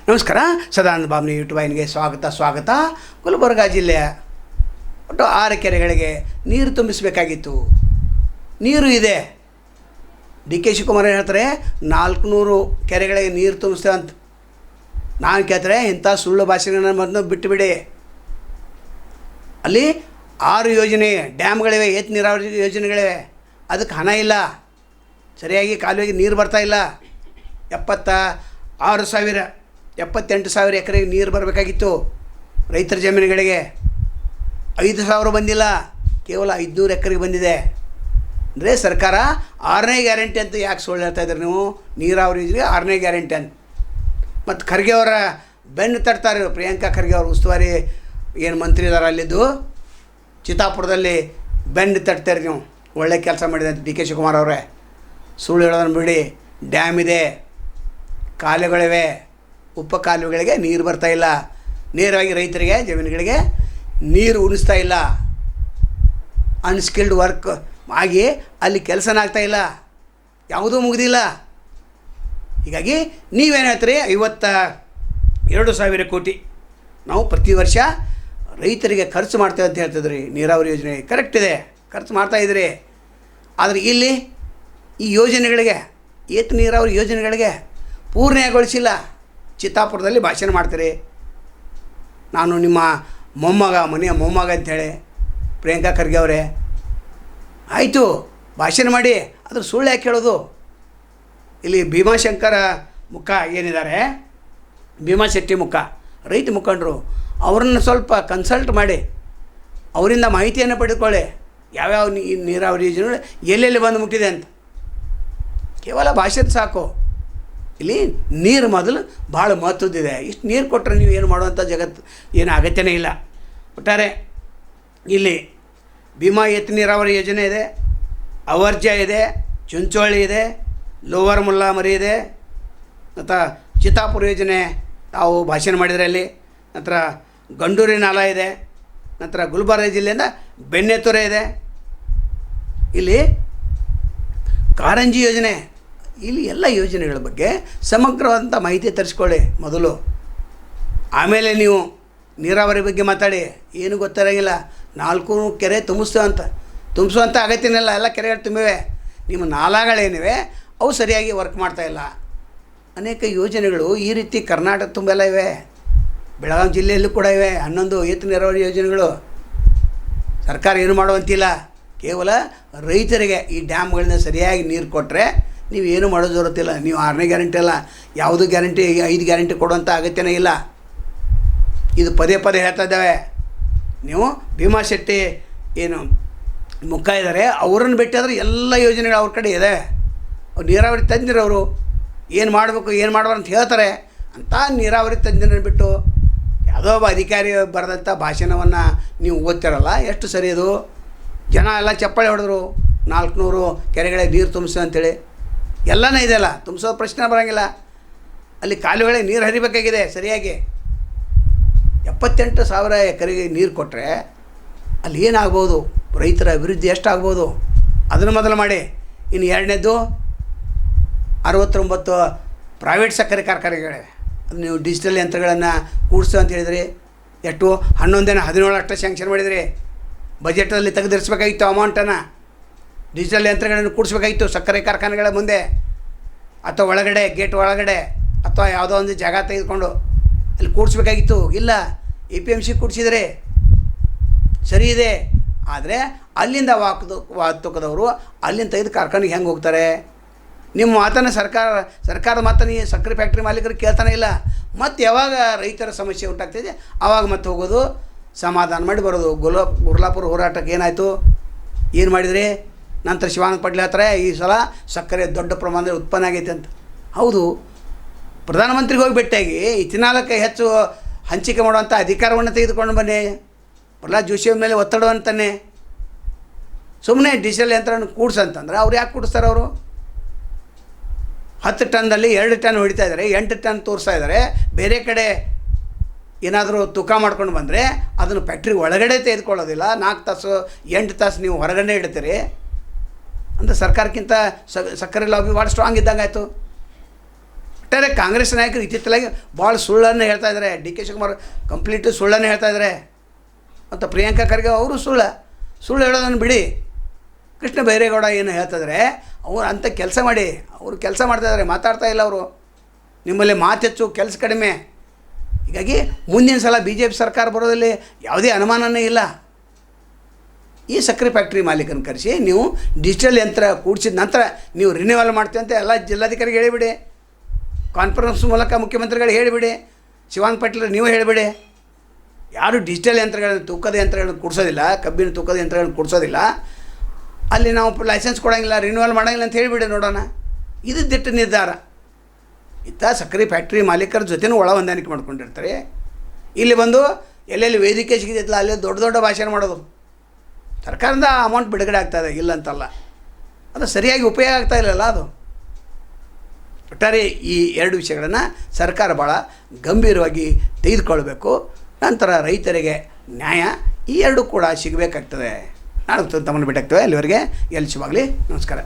ನಮಸ್ಕಾರ. ಸದಾನಂದ ಬಾಬ್ನಿ ಯೂಟ್ಯೂಬ್ ವಾಹಿನಿಗೆ ಸ್ವಾಗತ. ಗುಲ್ಬರ್ಗ ಜಿಲ್ಲೆಯ ಒಟ್ಟು 6 ಕೆರೆಗಳಿಗೆ ನೀರು ತುಂಬಿಸಬೇಕಾಗಿತ್ತು. ನೀರು ಇದೆ. ಡಿ ಕೆ ಶಿವಕುಮಾರ್ ಹೇಳ್ತಾರೆ 400 ಕೆರೆಗಳಿಗೆ ನೀರು ತುಂಬಿಸ್ತೇವೆ ಅಂತ. ನಾನು ಕೇಳ್ತಾರೆ ಇಂಥ ಸುಳ್ಳು ಭಾಷೆಗಳನ್ನ ಮೊದಲು ಬಿಟ್ಟುಬಿಡಿ. ಅಲ್ಲಿ 6 ಯೋಜನೆ ಡ್ಯಾಮ್ಗಳಿವೆ, ಏತ ನೀರಾವರಿ ಯೋಜನೆಗಳಿವೆ. ಅದಕ್ಕೆ ಹಣ ಇಲ್ಲ, ಸರಿಯಾಗಿ ಕಾಲುವೆಗೆ ನೀರು ಬರ್ತಾಯಿಲ್ಲ. 78,000 ಎಕರೆಗೆ ನೀರು ಬರಬೇಕಾಗಿತ್ತು. ರೈತರ ಜಮೀನುಗಳಿಗೆ 5,000 ಬಂದಿಲ್ಲ, ಕೇವಲ 500 ಎಕರೆಗೆ ಬಂದಿದೆ. ಅಂದರೆ ಸರ್ಕಾರ 6ನೇ ಗ್ಯಾರಂಟಿ ಅಂತ ಯಾಕೆ ಸುಳ್ಳು ಹೇಳ್ತಾ ಇದ್ದಾರೆ ನೀವು? ನೀರಾವರಿ ಯೋಜನೆ 6ನೇ ಗ್ಯಾರಂಟಿ ಅಂತ. ಮತ್ತು ಖರ್ಗೆ ಅವರ ಬೆನ್ನು ತಟ್ತಾರೆ. ಪ್ರಿಯಾಂಕಾ ಖರ್ಗೆ ಅವರು ಉಸ್ತುವಾರಿ ಏನು ಮಂತ್ರಿ ಇದ್ದಾರೆ ಅಲ್ಲಿದ್ದು ಚಿತ್ತಾಪುರದಲ್ಲಿ ಬೆನ್ನು ತಟ್ತಾರೆ. ನೀವು ಒಳ್ಳೆ ಕೆಲಸ ಮಾಡಿದೆ ಅಂತ ಡಿ ಕೆ ಶಿವಕುಮಾರ್ ಅವರೇ. ಸುಳ್ಳು ಹೇಳೋದನ್ನು ಬಿಡಿ. ಡ್ಯಾಮ್ ಇದೆ, ಕಾಲುವೆಗಳಿವೆ, ಉಪ ಕಾಲುವೆಗಳಿಗೆ ನೀರು ಬರ್ತಾಯಿಲ್ಲ. ನೇರವಾಗಿ ರೈತರಿಗೆ ಜಮೀನುಗಳಿಗೆ ನೀರು ಉಣಿಸ್ತಾ ಇಲ್ಲ. ಅನ್ಸ್ಕಿಲ್ಡ್ ವರ್ಕ್ ಆಗಿ ಅಲ್ಲಿ ಕೆಲಸನ ಆಗ್ತಾಯಿಲ್ಲ, ಯಾವುದೂ ಮುಗಿದಿಲ್ಲ. ಹೀಗಾಗಿ ನೀವೇನು ಹೇಳ್ತೀರಿ? 52,000 ಕೋಟಿ ನಾವು ಪ್ರತಿ ವರ್ಷ ರೈತರಿಗೆ ಖರ್ಚು ಮಾಡ್ತೇವೆ ಅಂತ ಹೇಳ್ತಿದ್ರಿ. ನೀರಾವರಿ ಯೋಜನೆ ಕರೆಕ್ಟ್ ಇದೆ, ಖರ್ಚು ಮಾಡ್ತಾಯಿದ್ರಿ. ಆದರೆ ಇಲ್ಲಿ ಈ ಯೋಜನೆಗಳಿಗೆ, ಏತ ನೀರಾವರಿ ಯೋಜನೆಗಳಿಗೆ ಪೂರ್ಣಗೊಳಿಸಿಲ್ಲ. ಚಿತ್ತಾಪುರದಲ್ಲಿ ಭಾಷಣ ಮಾಡ್ತೀರಿ, ನಾನು ನಿಮ್ಮ ಮನೆಯ ಮೊಮ್ಮಗ ಅಂಥೇಳಿ ಪ್ರಿಯಾಂಕಾ ಖರ್ಗೆ ಅವರೇ. ಆಯಿತು, ಭಾಷಣ ಮಾಡಿ, ಅದ್ರ ಸುಳ್ಳು ಯಾಕೆ ಹೇಳೋದು? ಇಲ್ಲಿ ಭೀಮಾಶಂಕರ ಮುಖ ಏನಿದ್ದಾರೆ, ಭೀಮಾಶೆಟ್ಟಿ ಮುಖ, ರೈತ ಮುಖಂಡರು, ಅವರನ್ನು ಸ್ವಲ್ಪ ಕನ್ಸಲ್ಟ್ ಮಾಡಿ ಅವರಿಂದ ಮಾಹಿತಿಯನ್ನು ಪಡೆದುಕೊಳ್ಳಿ. ಯಾವ್ಯಾವ ನೀರಾವರಿ ಯೋಜನೆಗಳು ಎಲ್ಲೆಲ್ಲಿ ಬಂದು ಮುಟ್ಟಿದೆ ಅಂತ. ಕೇವಲ ಭಾಷೆ ಸಾಕು. ಇಲ್ಲಿ ನೀರು ಮೊದಲು ಭಾಳ ಮಹತ್ವದಿದೆ. ಇಷ್ಟು ನೀರು ಕೊಟ್ಟರೆ ನೀವು ಏನು ಮಾಡುವಂಥ ಜಗತ್ತು ಏನು ಅಗತ್ಯನೇ ಇಲ್ಲ. ಒಟ್ಟಾರೆ ಇಲ್ಲಿ ಭೀಮಾ ಏತ ನೀರಾವರಿ ಯೋಜನೆ ಇದೆ, ಅವರ್ಜ ಇದೆ, ಚುಂಚೋಳಿ ಇದೆ, ಲೋವರ್ ಮುಲ್ಲಾಮರಿ ಇದೆ, ಮತ್ತು ಚಿತ್ತಾಪುರ ಯೋಜನೆ ತಾವು ಭಾಷಣ ಮಾಡಿದರೆ ಅಲ್ಲಿ. ನಂತರ ಗಂಡೂರಿ ನಾಲ ಇದೆ, ನಂತರ ಗುಲ್ಬರ್ಗ ಜಿಲ್ಲೆಯಿಂದ ಬೆಣ್ಣೆತೊರೆ ಇದೆ. ಇಲ್ಲಿ ಕಾರಂಜಿ ಯೋಜನೆ, ಇಲ್ಲಿ ಎಲ್ಲ ಯೋಜನೆಗಳ ಬಗ್ಗೆ ಸಮಗ್ರವಾದಂಥ ಮಾಹಿತಿ ತರಿಸ್ಕೊಳ್ಳಿ ಮೊದಲು. ಆಮೇಲೆ ನೀವು ನೀರಾವರಿ ಬಗ್ಗೆ ಮಾತಾಡಿ. ಏನು ಗೊತ್ತಿರೋಂಗಿಲ್ಲ. 4 ಕೆರೆ ತುಂಬಿಸುವಂಥ ಅಗತ್ಯನಿಲ್ಲ. ಎಲ್ಲ ಕೆರೆಗಳು ತುಂಬಿವೆ. ನಿಮ್ಮ ನಾಲಾಗಳೇನಿವೆ ಅವು ಸರಿಯಾಗಿ ವರ್ಕ್ ಮಾಡ್ತಾಯಿಲ್ಲ. ಅನೇಕ ಯೋಜನೆಗಳು ಈ ರೀತಿ ಕರ್ನಾಟಕ ತುಂಬೆಲ್ಲ ಇವೆ. ಬೆಳಗಾವಿ ಜಿಲ್ಲೆಯಲ್ಲೂ ಕೂಡ ಇವೆ 11 ಏತ ನೀರಾವರಿ ಯೋಜನೆಗಳು. ಸರ್ಕಾರ ಏನು ಮಾಡುವಂತಿಲ್ಲ. ಕೇವಲ ರೈತರಿಗೆ ಈ ಡ್ಯಾಮ್ಗಳಿಂದ ಸರಿಯಾಗಿ ನೀರು ಕೊಟ್ಟರೆ ನೀವು ಏನು ಮಾಡೋದು ಜರುತ್ತಿಲ್ಲ. ನೀವು 6ನೇ ಗ್ಯಾರಂಟಿ ಅಲ್ಲ, ಯಾವುದು ಗ್ಯಾರಂಟಿ 5 ಗ್ಯಾರಂಟಿ ಕೊಡುವಂಥ ಅಗತ್ಯನೇ ಇಲ್ಲ. ಇದು ಪದೇ ಹೇಳ್ತಾ ಇದ್ದಾವೆ. ನೀವು ಭೀಮಾಶೆಟ್ಟಿ ಏನು ಮುಖ ಇದ್ದಾರೆ, ಅವರನ್ನು ಬಿಟ್ಟಾದರೆ ಎಲ್ಲ ಯೋಜನೆಗಳು ಅವ್ರ ಕಡೆ ಇದೆ. ಅವ್ರು ನೀರಾವರಿ ತಜ್ಞರವರು ಏನು ಮಾಡಬೇಕು ಏನು ಮಾಡಬಾರ್ದು ಅಂತ ಹೇಳ್ತಾರೆ. ಅಂಥ ನೀರಾವರಿ ತಜ್ಞರನ್ನು ಬಿಟ್ಟು ಯಾವುದೋ ಒಬ್ಬ ಅಧಿಕಾರಿ ಬರೆದಂಥ ಭಾಷಣವನ್ನು ನೀವು ಓದ್ತಿರಲ್ಲ, ಎಷ್ಟು ಸರಿ ಅದು? ಜನ ಎಲ್ಲ ಚಪ್ಪಾಳೆ ಹೊಡೆದ್ರು 400 ಕೆರೆಗಳಿಗೆ ನೀರು ತುಂಬಿಸು ಅಂತೇಳಿ. ಎಲ್ಲನೇ ಇದೆಯಲ್ಲ, ತುಂಬಿಸೋ ಪ್ರಶ್ನೆ ಬರೋಂಗಿಲ್ಲ. ಅಲ್ಲಿ ಕಾಲುವೆಗಳಿಗೆ ನೀರು ಹರಿಬೇಕಾಗಿದೆ ಸರಿಯಾಗಿ. 78,000 ಎಕರೆಗೆ ನೀರು ಕೊಟ್ಟರೆ ಅಲ್ಲಿ ಏನಾಗ್ಬೋದು? ರೈತರ ಅಭಿವೃದ್ಧಿ ಎಷ್ಟಾಗ್ಬೋದು? ಅದನ್ನು ಮೊದಲು ಮಾಡಿ. ಇನ್ನು ಎರಡನೇದು 69 ಪ್ರೈವೇಟ್ ಸಕ್ಕರೆ ಕಾರ್ಖಾನೆಗಳಿವೆ. ಅದು ನೀವು ಡಿಜಿಟಲ್ ಯಂತ್ರಗಳನ್ನು ಕೂಡಿಸು ಅಂತ ಹೇಳಿದ್ರಿ. ಎಷ್ಟು 17 ಅಷ್ಟು ಸ್ಯಾಂಕ್ಷನ್ ಮಾಡಿದ್ರಿ. ಬಜೆಟಲ್ಲಿ ತೆಗೆದಿರಿಸ್ಬೇಕಾಗಿತ್ತು ಅಮೌಂಟನ್ನು. ಡಿಜಿಟಲ್ ಯಂತ್ರಗಳನ್ನು ಕೂಡಿಸ್ಬೇಕಾಗಿತ್ತು ಸಕ್ಕರೆ ಕಾರ್ಖಾನೆಗಳ ಮುಂದೆ, ಅಥವಾ ಒಳಗಡೆ ಗೇಟ್ ಒಳಗಡೆ, ಅಥವಾ ಯಾವುದೋ ಒಂದು ಜಾಗ ತೆಗೆದುಕೊಂಡು ಅಲ್ಲಿ ಕೂಡಿಸ್ಬೇಕಾಗಿತ್ತು. ಇಲ್ಲ, APMC ಕೂಡಿಸಿದರೆ ಸರಿ ಇದೆ. ಆದರೆ ಅಲ್ಲಿಂದ ವಾಹತುಕದವರು ಅಲ್ಲಿಂದ ತೆಗೆದು ಕಾರ್ಖಾನೆಗೆ ಹೆಂಗೆ ಹೋಗ್ತಾರೆ? ನಿಮ್ಮ ಮಾತನ್ನು ಸರ್ಕಾರದ ಮಾತನ್ನು ಈ ಸಕ್ಕರೆ ಫ್ಯಾಕ್ಟ್ರಿ ಮಾಲೀಕರು ಕೇಳ್ತಾನೆ ಇಲ್ಲ. ಮತ್ತು ಯಾವಾಗ ರೈತರ ಸಮಸ್ಯೆ ಉಂಟಾಗ್ತಿದೆ ಆವಾಗ ಮತ್ತೆ ಹೋಗೋದು, ಸಮಾಧಾನ ಮಾಡಿ ಬರೋದು. ಗುರ್ಲಾಪುರ ಹೋರಾಟಕ್ಕೆ ಏನಾಯಿತು? ಏನು ಮಾಡಿದ್ರಿ? ನಂತರ ಶಿವಾನಂದ ಪಾಟೀಲ್ ಹೇಳ್ತಾರೆ ಈ ಸಲ ಸಕ್ಕರೆ ದೊಡ್ಡ ಪ್ರಮಾಣದಲ್ಲಿ ಉತ್ಪನ್ನ ಆಗೈತೆ ಅಂತ. ಹೌದು, ಪ್ರಧಾನಮಂತ್ರಿಗೆ ಹೋಗಿ ಭೇಟಿಯಾಗಿ ಇಥೆನಾಲಕ್ಕೆ ಹೆಚ್ಚು ಹಂಚಿಕೆ ಮಾಡುವಂಥ ಅಧಿಕಾರವನ್ನು ತೆಗೆದುಕೊಂಡು ಬನ್ನಿ. ಪ್ರಹ್ಲಾದ್ ಜೋಶಿ ಮೇಲೆ ಒತ್ತಡವನ್ನು ತನ್ನಿ. ಸುಮ್ಮನೆ ಡೀಸೆಲ್ ಯಂತ್ರವನ್ನು ಕೂಡ್ಸಂತಂದ್ರೆ ಅವ್ರು ಯಾಕೆ ಕೂಡಿಸ್ತಾರೆ? ಅವರು 10 ಟನ್ನಲ್ಲಿ 2 ಟನ್ ಹೊಡಿತಾ ಇದ್ದಾರೆ, 8 ಟನ್ ತೋರಿಸ್ತಾ ಇದ್ದಾರೆ. ಬೇರೆ ಕಡೆ ಏನಾದರೂ ತೂಕ ಮಾಡ್ಕೊಂಡು ಬಂದರೆ ಅದನ್ನು ಫ್ಯಾಕ್ಟ್ರಿ ಒಳಗಡೆ ತೆಗೆದುಕೊಳ್ಳೋದಿಲ್ಲ. 4 ತಾಸು 8 ತಾಸು ನೀವು ಹೊರಗಡೆ ಇಡ್ತೀರಿ. ಅಂದರೆ ಸರ್ಕಾರಕ್ಕಿಂತ ಸಕ್ಕರೆ ಲಾಬಿ ಭಾಳ ಸ್ಟ್ರಾಂಗ್ ಇದ್ದಂಗೆ ಆಯಿತು. ಒಟ್ಟಾರೆ ಕಾಂಗ್ರೆಸ್ ನಾಯಕರು ಇತ್ತಿತ್ತಲಾಗಿ ಭಾಳ ಸುಳ್ಳನ್ನು ಹೇಳ್ತಾ ಇದ್ದಾರೆ. ಡಿ ಕೆ ಶಿವಕುಮಾರ್ ಕಂಪ್ಲೀಟು ಸುಳ್ಳನ್ನು ಹೇಳ್ತಾ ಇದ್ದಾರೆ. ಮತ್ತು ಪ್ರಿಯಾಂಕಾ ಖರ್ಗೆ ಅವರು ಸುಳ್ಳು ಹೇಳೋದನ್ನು ಬಿಡಿ. ಕೃಷ್ಣ ಬೈರೇಗೌಡ ಏನು ಹೇಳ್ತಿದ್ರೆ ಅವ್ರು ಅಂಥ ಕೆಲಸ ಮಾಡಿ, ಅವರು ಕೆಲಸ ಮಾಡ್ತಾಯಿದ್ದಾರೆ, ಮಾತಾಡ್ತಾ ಇಲ್ಲ ಅವರು. ನಿಮ್ಮಲ್ಲಿ ಮಾತೆಚ್ಚು ಕೆಲಸ ಕಡಿಮೆ. ಹೀಗಾಗಿ ಮುಂದಿನ ಸಲ BJP ಸರ್ಕಾರ ಬರೋದಲ್ಲಿ ಯಾವುದೇ ಅನುಮಾನನೇ ಇಲ್ಲ. ಈ ಸಕ್ಕರೆ ಫ್ಯಾಕ್ಟ್ರಿ ಮಾಲೀಕನ ಕರೆಸಿ ನೀವು ಡಿಜಿಟಲ್ ಯಂತ್ರ ಕೂಡಿಸಿದ ನಂತರ ನೀವು ರಿನ್ಯೂವಲ್ ಮಾಡ್ತೀವಿ ಅಂತ ಎಲ್ಲ ಜಿಲ್ಲಾಧಿಕಾರಿಗೆ ಹೇಳಿಬಿಡಿ. ಕಾನ್ಫರೆನ್ಸ್ ಮೂಲಕ ಮುಖ್ಯಮಂತ್ರಿಗಳಿಗೆ ಹೇಳಿಬಿಡಿ. ಶಿವಾನಂದ ಪಾಟೀಲ್ ನೀವು ಹೇಳಿಬಿಡಿ. ಯಾರು ಡಿಜಿಟಲ್ ಯಂತ್ರಗಳನ್ನು, ತೂಕದ ಯಂತ್ರಗಳನ್ನು ಕೂಡಿಸೋದಿಲ್ಲ, ಕಬ್ಬಿನ ತೂಕದ ಯಂತ್ರಗಳನ್ನು ಕೂಡಿಸೋದಿಲ್ಲ, ಅಲ್ಲಿ ನಾವು ಲೈಸೆನ್ಸ್ ಕೊಡೋಂಗಿಲ್ಲ, ರಿನ್ಯೂವಲ್ ಮಾಡೋಂಗಿಲ್ಲ ಅಂತ ಹೇಳಿಬಿಡಿ. ನೋಡೋಣ, ಇದು ದಿಟ್ಟ ನಿರ್ಧಾರ. ಇತ್ತ ಸಕ್ಕರೆ ಫ್ಯಾಕ್ಟ್ರಿ ಮಾಲೀಕರ ಜೊತೆನೂ ಒಳ ಹೊಂದಾಣಿಕೆ ಮಾಡ್ಕೊಂಡಿರ್ತಾರೆ. ಇಲ್ಲಿ ಬಂದು ಎಲ್ಲೆಲ್ಲಿ ವೇದಿಕೆ ಸಿಗಿದಿತ್ತಲ್ಲ ಅಲ್ಲಿ ದೊಡ್ಡ ದೊಡ್ಡ ಭಾಷಣ ಮಾಡೋದು. ಸರ್ಕಾರದಿಂದ ಅಮೌಂಟ್ ಬಿಡುಗಡೆ ಆಗ್ತಾಯಿದೆ, ಇಲ್ಲ ಅಂತಲ್ಲ, ಅದು ಸರಿಯಾಗಿ ಉಪಯೋಗ ಆಗ್ತಾ ಇಲ್ಲಲ್ಲ. ಅದು ಒಟ್ಟಾರೆ ಈ ಎರಡು ವಿಷಯಗಳನ್ನು ಸರ್ಕಾರ ಭಾಳ ಗಂಭೀರವಾಗಿ ತೆಗೆದುಕೊಳ್ಬೇಕು. ನಂತರ ರೈತರಿಗೆ ನ್ಯಾಯ ಈ ಎರಡೂ ಕೂಡ ಸಿಗಬೇಕಾಗ್ತದೆ. ನಾಳೆ ತಮ್ಮನ್ನು ಭೇಟಿಯಾಗ್ತೇವೆ. ಅಲ್ಲಿವರೆಗೆ ಎಲ್ಲಿ ಶುಭಾಗಲಿ. ನಮಸ್ಕಾರ.